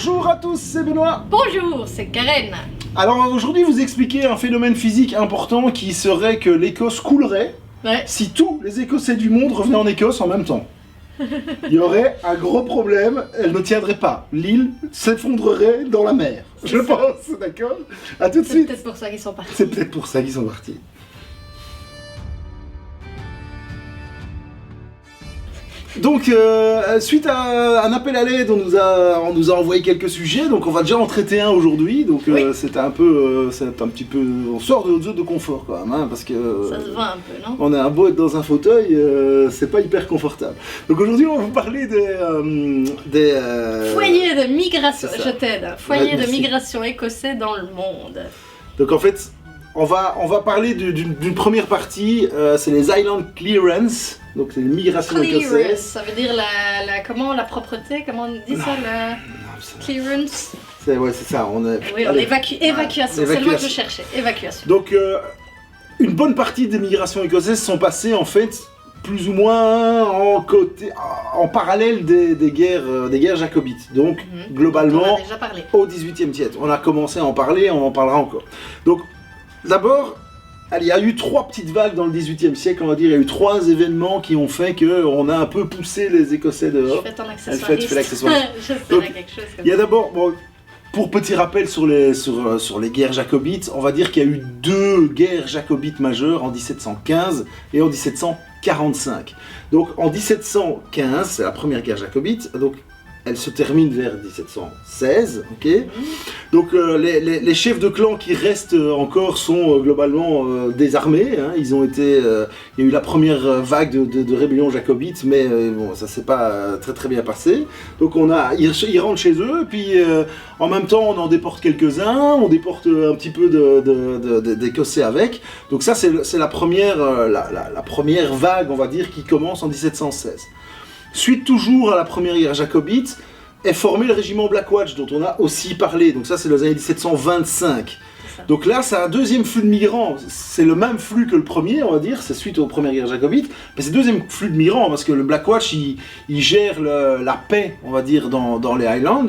Bonjour à tous, c'est Benoît. Bonjour, c'est Karen. Alors on va aujourd'hui vous expliquer un phénomène physique important qui serait que l'Écosse coulerait si tous les Écossais du monde revenaient en Écosse en même temps. Il y aurait un gros problème, elle ne tiendrait pas. L'île s'effondrerait dans la mer. Je pense, d'accord? A tout de suite. C'est peut-être pour ça qu'ils sont partis. C'est peut-être pour ça qu'ils sont partis. Donc, suite à un appel à l'aide, on nous a envoyé quelques sujets, donc on va déjà en traiter un aujourd'hui. Donc, oui. c'est un petit peu, on sort de notre zone de confort quand même, hein, parce que ça se voit un peu, non? on a un beau être dans un fauteuil, c'est pas hyper confortable. Donc aujourd'hui, on va vous parler des foyers de migration. Je t'aide. Foyer de merci. migration écossais dans le monde. Donc en fait, on va parler d'une première partie, c'est les Island Clearance. Donc c'est les migrations écossaises. Ça veut dire la propreté, comment on dit ça, clearance. C'est ça, Évacuation, c'est le mot que je cherchais, évacuation. Donc une bonne partie des migrations écossaises sont passées en fait plus ou moins en parallèle des guerres jacobites. Donc globalement, on en a déjà parlé. Au XVIIIe siècle. On a commencé à en parler, on en parlera encore. Donc d'abord, il y a eu 3 petites vagues dans le XVIIIe siècle, on va dire. Il y a eu 3 événements qui ont fait qu'on a un peu poussé les Écossais dehors. Je fais ton accessoiriste. Tu fais l'accessoiriste. J'espérais quelque chose comme ça. Il y a d'abord, pour petit rappel sur les guerres jacobites, on va dire qu'il y a eu 2 guerres jacobites majeures en 1715 et en 1745. Donc en 1715, c'est la première guerre jacobite, donc elle se termine vers 1716, ok. Donc les chefs de clan qui restent encore sont globalement désarmés. Hein. Il y a eu la première vague de rébellion jacobite, mais bon, ça s'est pas très bien passé. Donc ils rentrent chez eux, puis en même temps on en déporte quelques-uns, on déporte un petit peu d'Écossais avec. Donc ça c'est la première vague, on va dire, qui commence en 1716. Suite toujours à la première guerre jacobite, est formé le régiment Black Watch dont on a aussi parlé. Donc ça c'est dans les années 1725. Donc là c'est un deuxième flux de migrants. C'est le même flux que le premier, on va dire, c'est suite aux premières guerres jacobites. Mais c'est le deuxième flux de migrants parce que le Black Watch il gère la paix, on va dire, dans les Highlands.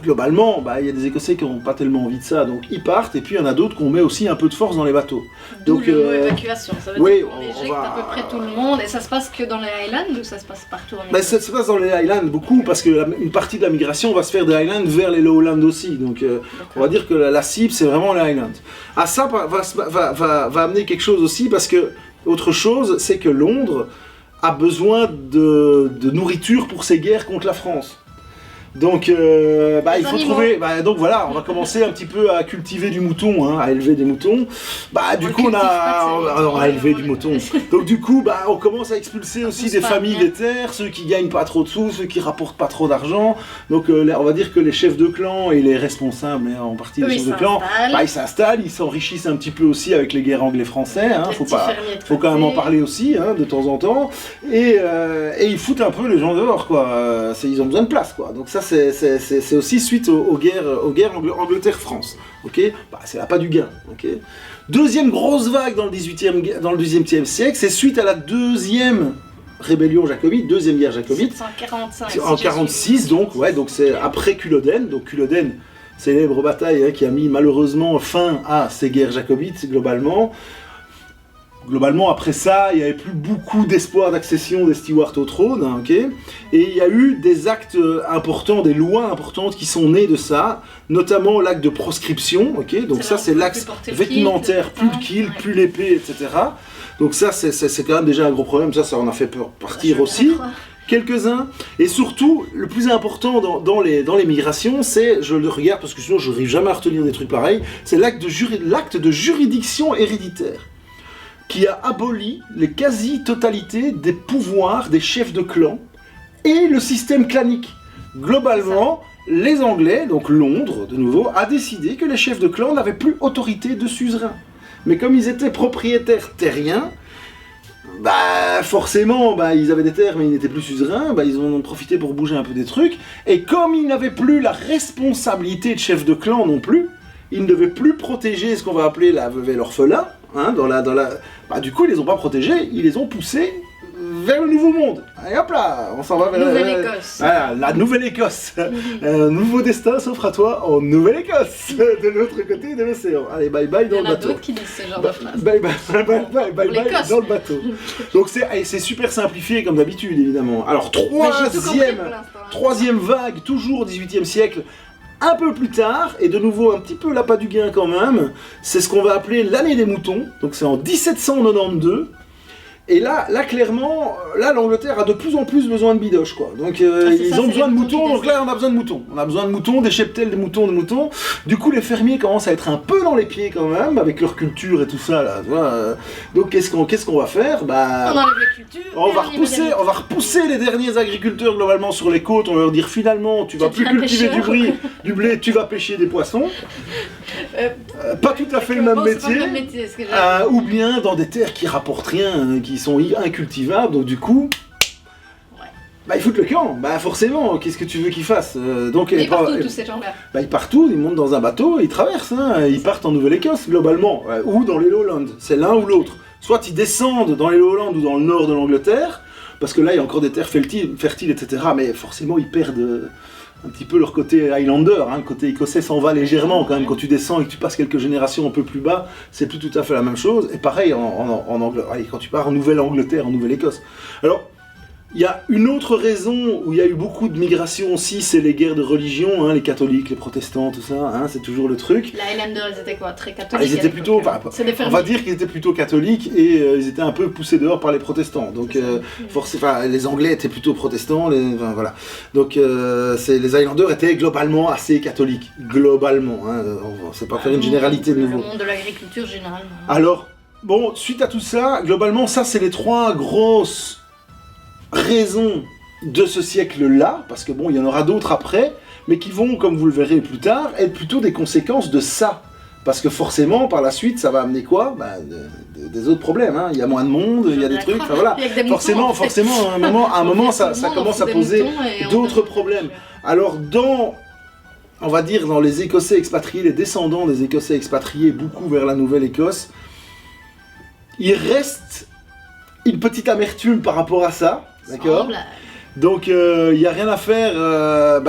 Globalement, il y a des Écossais qui n'ont pas tellement envie de ça, donc ils partent, et puis il y en a d'autres qu'on met aussi un peu de force dans les bateaux. Donc le mot évacuation, ça veut dire qu'on éjecte à peu près tout le monde, et ça se passe que dans les Highlands ou ça se passe partout en Écosse? Ça se passe dans les Highlands beaucoup, parce qu'une partie de la migration va se faire des Highlands vers les Lowlands aussi, donc on va dire que la cible c'est vraiment les Highlands. À ça va amener quelque chose aussi, parce que autre chose, c'est que Londres a besoin de nourriture pour ses guerres contre la France. Donc, il faut trouver. Donc voilà, on va commencer un petit peu à cultiver du mouton, hein, à élever des moutons. Du coup, on a élevé du mouton. Donc du coup, on commence à expulser aussi des familles des terres, ceux qui gagnent pas trop de sous, ceux qui rapportent pas trop d'argent. Donc, on va dire que les chefs de clan et les responsables, en partie des chefs de clan, ils s'installent, ils s'enrichissent un petit peu aussi avec les guerres anglais-français. Hein, faut quand même en parler aussi, hein, de temps en temps. Et ils foutent un peu les gens dehors, quoi. Ils ont besoin de place, quoi. Donc ça, c'est aussi suite aux guerres Angleterre-France. Okay, c'est là pas du gain. Okay. Deuxième grosse vague dans le XVIIIe siècle, c'est suite à la deuxième rébellion jacobite, deuxième guerre jacobite. 1745. En 46, donc c'est après Culloden. Donc Culloden, célèbre bataille, hein, qui a mis malheureusement fin à ces guerres jacobites globalement. Globalement, après ça, il n'y avait plus beaucoup d'espoir d'accession des Stuarts au trône, hein, okay. Et il y a eu des actes importants, des lois importantes qui sont nées de ça, notamment l'acte de proscription, okay. Donc ça c'est l'acte vestimentaire, plus le kilt, plus l'épée, etc. Donc ça c'est quand même déjà un gros problème, ça en a fait partir aussi. Quelques-uns, et surtout, le plus important dans les migrations, c'est, je le regarde parce que sinon je n'arrive jamais à retenir des trucs pareils, c'est l'acte de juridiction héréditaire, qui a aboli les quasi-totalités des pouvoirs des chefs de clan et le système clanique. Globalement, les Anglais, donc Londres de nouveau, a décidé que les chefs de clan n'avaient plus autorité de suzerain. Mais comme ils étaient propriétaires terriens, forcément, ils avaient des terres mais ils n'étaient plus suzerains, ils en ont profité pour bouger un peu des trucs, et comme ils n'avaient plus la responsabilité de chef de clan non plus, ils ne devaient plus protéger ce qu'on va appeler la veuve et l'orphelin, hein, du coup ils les ont pas protégés, ils les ont poussés vers le Nouveau Monde. Et hop là, on s'en va vers Nouvelle-Écosse. Voilà, la Nouvelle-Écosse. Un nouveau destin s'offre à toi en Nouvelle-Écosse, de l'autre côté de l'océan. Allez, bye bye dans le bateau. Il y en a d'autres qui disent ce genre de phrase. Bye bye dans le bateau. Donc c'est super simplifié comme d'habitude, évidemment. Alors, troisième vague, toujours au XVIIIe siècle. Un peu plus tard, et de nouveau un petit peu l'appât du gain quand même, c'est ce qu'on va appeler l'année des moutons, donc c'est en 1792, et là clairement, l'Angleterre a de plus en plus besoin de bidoches, quoi. Donc ils ont besoin de moutons, donc là on a besoin de moutons. On a besoin de moutons, des cheptels, de moutons. Du coup les fermiers commencent à être un peu dans les pieds quand même, avec leur culture et tout ça, là, tu vois. Donc qu'est-ce qu'on va faire? Bah, on enlève la culture, on va repousser les derniers agriculteurs globalement sur les côtes, on va leur dire finalement tu vas plus cultiver du blé, tu vas pêcher des poissons. Pas tout à fait le même métier, ou bien dans des terres qui rapportent rien, qui sont incultivables, donc du coup, bah ils foutent le camp, bah forcément, qu'est-ce que tu veux qu'ils fassent donc, ils partent où tous ces gens-là? Bah ils partent où? Ils montent dans un bateau, ils traversent, hein, ils partent en Nouvelle-Écosse globalement, ou dans les Lowlands, c'est l'un ou l'autre. Soit ils descendent dans les Lowlands ou dans le nord de l'Angleterre, parce que là il y a encore des terres fertiles, etc. Mais forcément ils perdent un petit peu leur côté Highlander, hein, le côté écossais s'en va légèrement quand même, quand tu descends et que tu passes quelques générations un peu plus bas, c'est plus tout à fait la même chose, et pareil en Angleterre, quand tu pars en Nouvelle-Angleterre, en Nouvelle-Écosse. Alors, il y a une autre raison où il y a eu beaucoup de migration aussi, c'est les guerres de religion, hein, les catholiques, les protestants, tout ça, hein, c'est toujours le truc. Les Highlanders, ils étaient quoi? Très catholiques? Ils étaient plutôt, on va dire qu'ils étaient plutôt catholiques et ils étaient un peu poussés dehors par les protestants. Donc les Anglais étaient plutôt protestants, voilà. Donc les Highlanders étaient globalement assez catholiques, globalement. Hein, on ne sait pas faire une généralité de nouveau. Le monde de l'agriculture généralement. Alors, bon, suite à tout ça, globalement, ça c'est les trois grosses raisons de ce siècle-là, parce que bon, il y en aura d'autres après, mais qui vont, comme vous le verrez plus tard, être plutôt des conséquences de ça. Parce que forcément, par la suite, ça va amener quoi? Des autres problèmes, hein. Il y a moins de monde, il y a des trucs, enfin voilà. Forcément, à un moment, ça commence à poser d'autres problèmes. Alors, on va dire, dans les Écossais expatriés, les descendants des Écossais expatriés, beaucoup vers la Nouvelle-Écosse, il reste une petite amertume par rapport à ça. D'accord. Donc il n'y a rien à faire,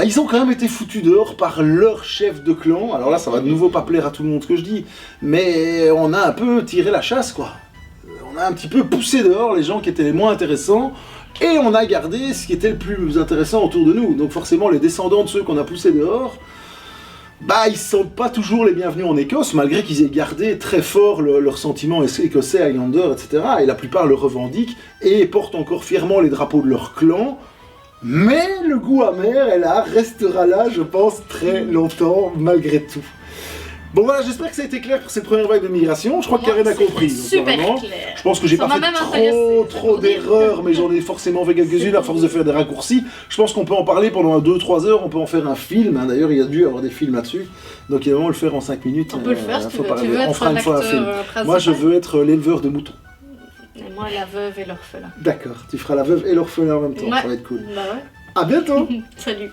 ils ont quand même été foutus dehors par leur chef de clan, alors là ça va de nouveau pas plaire à tout le monde ce que je dis, mais on a un peu tiré la chasse quoi, on a un petit peu poussé dehors les gens qui étaient les moins intéressants, et on a gardé ce qui était le plus intéressant autour de nous, donc forcément les descendants de ceux qu'on a poussés dehors, ils ne se sentent pas toujours les bienvenus en Écosse, malgré qu'ils aient gardé très fort leur sentiment écossais, Highlander, etc. Et la plupart le revendiquent et portent encore fièrement les drapeaux de leur clan. Mais le goût amer, restera là, je pense, très longtemps, malgré tout. Bon voilà, j'espère que ça a été clair pour cette première vague de migration. Je crois qu'Karen a compris. Super clair. Je pense que j'ai pas fait trop d'erreurs, mais j'en ai forcément fait quelques-unes à force de faire des raccourcis. Je pense qu'on peut en parler pendant 2-3 heures, on peut en faire un film. Hein. D'ailleurs, il y a dû y avoir des films là-dessus. Donc il va le faire en 5 minutes. On peut le faire si tu veux. On fera une fois un film. Moi, je veux être l'éleveur de moutons. Et moi, la veuve et l'orphelin. D'accord, tu feras la veuve et l'orphelin en même temps, ça va être cool. Bah ouais. À bientôt. Salut.